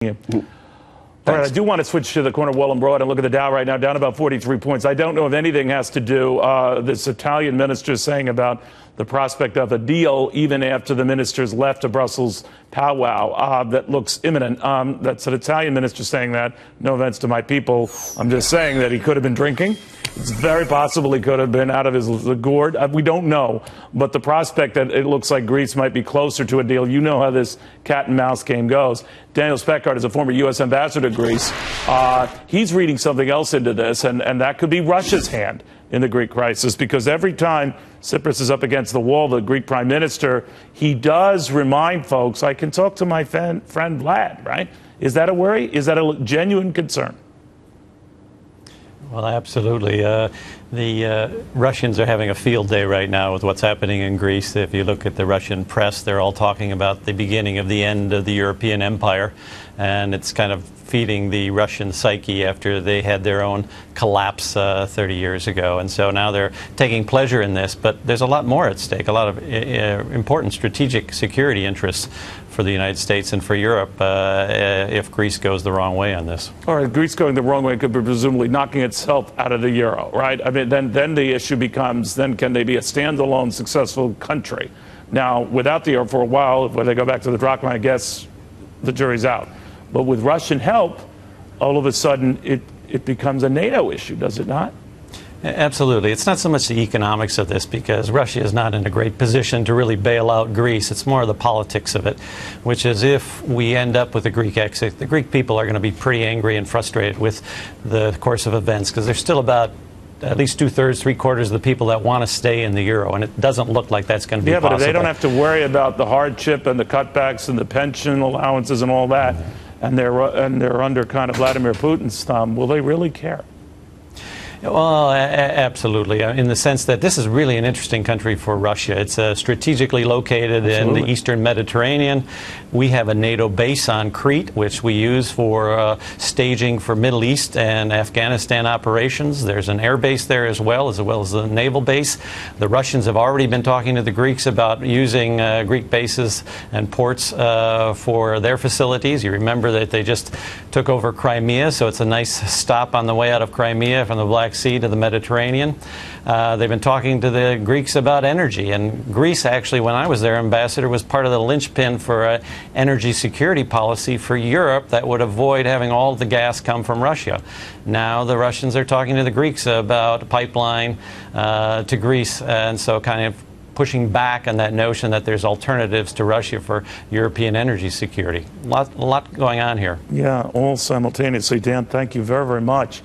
Yeah. All right, I do want to switch to the corner wall and broad and look at the Dow right now, down about 43 points. I don't know if anything has to do, this Italian minister saying about the prospect of a deal even after the ministers left a Brussels powwow that looks imminent. That's an Italian minister saying that. No offense to my people. I'm just saying that he could have been drinking. It's very possible he could have been out of his gourd. We don't know. But the prospect that it looks like Greece might be closer to a deal, you know how this cat and mouse game goes. Daniel Speckhard is a former U.S. ambassador to Greece. He's reading something else into this, and that could be Russia's hand in the Greek crisis, because every time Tsipras is up against the wall, the Greek prime minister, he does remind folks, I can talk to my friend Vlad, right? Is that a worry? Is that a genuine concern? Well, absolutely. The Russians are having a field day right now with what's happening in Greece. If you look at the Russian press, they're all talking about the beginning of the end of the European Empire, and it's kind of feeding the Russian psyche after they had their own collapse 30 years ago. And so now they're taking pleasure in this, but there's a lot more at stake, a lot of important strategic security interests for the United States and for Europe if Greece goes the wrong way on this. All right, Greece going the wrong way could be presumably knocking itself out of the euro, right? I mean, then the issue becomes, then can they be a standalone successful country? Now, without the euro for a while, when they go back to the drachma, I guess the jury's out. But with Russian help, all of a sudden it becomes a NATO issue, does it not? Absolutely. It's not so much the economics of this, because Russia is not in a great position to really bail out Greece. It's more the politics of it, which is if we end up with a Greek exit, the Greek people are going to be pretty angry and frustrated with the course of events, because there's still about at least two-thirds, three-quarters of the people that want to stay in the euro, and it doesn't look like that's going to be possible. Yeah, but if they don't have to worry about the hardship and the cutbacks and the pension allowances and all that, and they're under kind of Vladimir Putin's thumb, will they really care? Well, absolutely, in the sense that this is really an interesting country for Russia. It's strategically located in the eastern Mediterranean. We have a NATO base on Crete, which we use for staging for Middle East and Afghanistan operations. There's an air base there as well as the naval base. The Russians have already been talking to the Greeks about using Greek bases and ports for their facilities. You remember that they just took over Crimea, so it's a nice stop on the way out of Crimea from the Black Sea to the Mediterranean. They've been talking to the Greeks about energy, and Greece actually, when I was their ambassador, was part of the linchpin for an energy security policy for Europe that would avoid having all the gas come from Russia. Now the Russians are talking to the Greeks about a pipeline to Greece, and so kind of pushing back on that notion that there's alternatives to Russia for European energy security. A lot going on here. Yeah, all simultaneously. Dan, thank you very, very much.